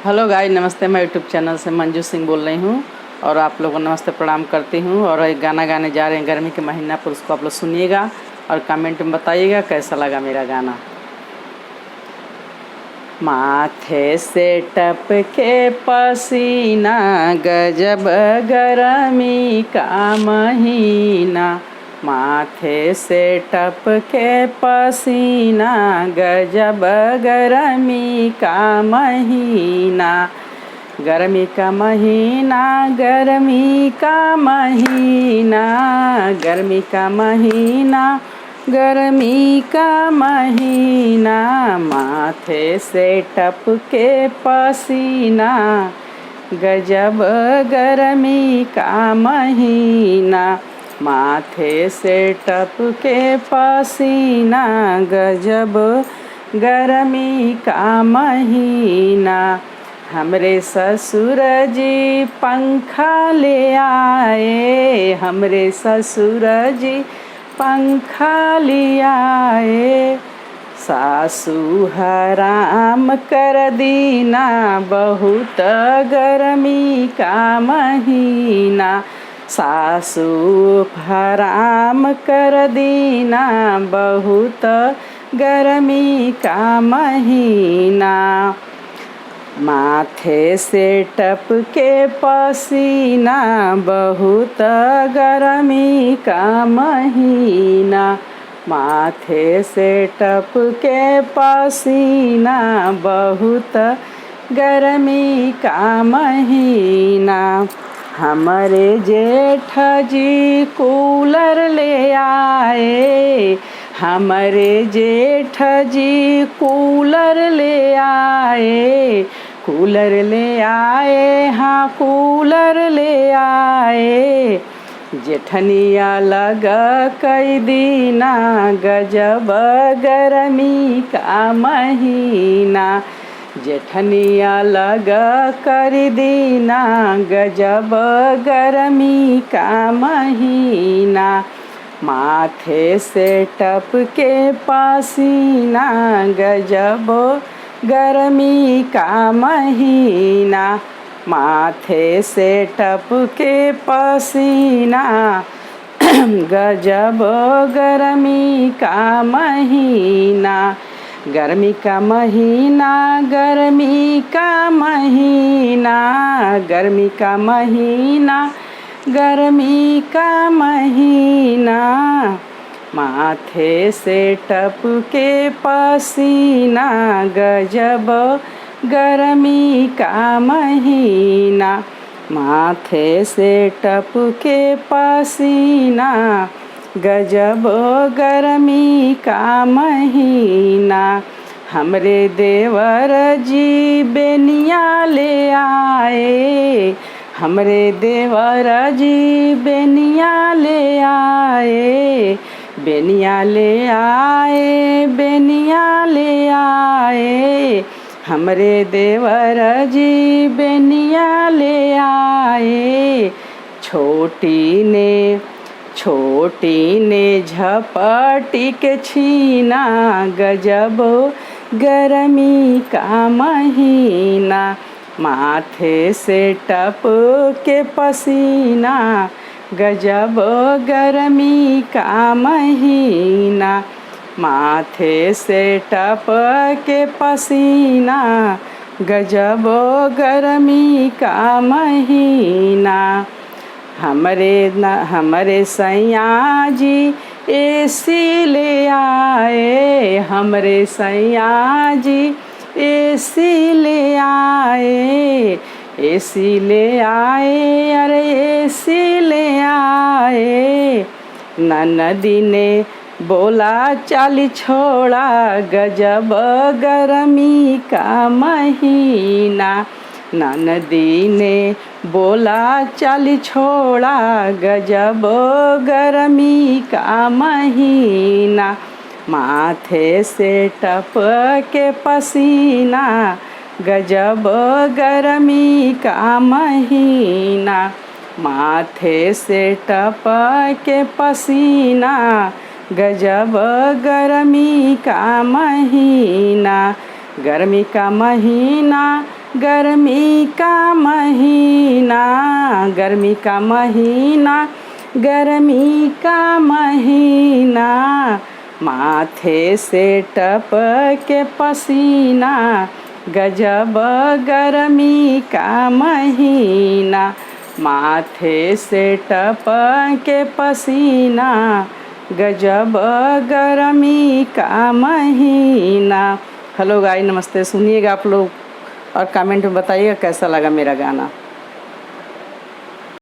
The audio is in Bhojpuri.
हेलो गाइस, नमस्ते। मैं यूट्यूब चैनल से मंजू सिंह बोल रही हूँ और आप लोगों को नमस्ते प्रणाम करती हूँ। और एक गाना गाने जा रहे हैं गर्मी के महीना पर, उसको आप लोग सुनिएगा और कमेंट में बताइएगा कैसा लगा मेरा गाना। माथे से टपके पसीना, गजब गर्मी का महीना। माथे से टपके पसीना, गजब गर्मी का महीना। गर्मी का महीना, गर्मी का महीना, गर्मी का महीना, गर्मी का महीना। माथे से टपके पसीना, गजब गर्मी का महीना। माथे से टपके पसीना, गजब गर्मी का महीना। हमरे ससुर जी पंखा ले आए, हमरे ससुर जी पंखा ले आए। सासू हराम कर दीना, बहुत गर्मी का महीना। सासू हराम कर दीना, बहुत गर्मी का महीना। माथे से टपके पसीना, बहुत गर्मी का महीना। माथे से टपके पसीना, बहुत गर्मी का महीना। हमरे जेठ जी कूलर ले आए, हमरे जेठ जी कूलर ले आए। कूलर ले आए, हाँ कूलर ले आए। जेठनिया लगा कई दीना, गजब गर्मी का महीना। जेठनिया लगा कर दीना, गजब गर्मी का महीना। माथे से टपके पसीना, गजब गर्मी का महीना। माथे से टपके पसीना, गजब गर्मी का महीना। गर्मी का महीना, गर्मी का महीना, गर्मी का महीना, गर्मी का महीना। माथे से टपके पसीना, गजब गर्मी का महीना। माथे से टपके पसीना, गजब गर्मी का महीना। हमरे देवर जी बेनिया ले आए, हमरे देवर जी बेनिया ले आए। बेनिया ले आए, बेनिया ले आए। हमरे देवर जी बेनिया ले आए। छोटी ने झपटी के छीना, गजब गर्मी का महीना। माथे से टपके पसीना, गजब गर्मी का महीना। माथे से टपके पसीना, गजब गर्मी का महीना। हमरे सैया जी एसी ले आए, हमरे सैया जी एसी ले आए। एसी ले आए, अरे एसी ले आए। ननदी ने बोला चाली छोड़ा, गजब गर्मी का महीना। ननदी ने बोला चाली छोड़ा, गजब गर्मी का महीना। माथे से टपके पसीना, गजब गर्मी का महीना। माथे से टपके पसीना, गजब गर्मी का महीना। गर्मी का महीना, गर्मी का महीना, गर्मी का महीना, गर्मी का महीना, माथे से टपके पसीना, गजब गर्मी का महीना, माथे से टपके पसीना, गजब गर्मी का महीना। हेलो गाइस, नमस्ते। सुनिएगा आप लोग और कमेंट में बताइएगा कैसा लगा मेरा गाना।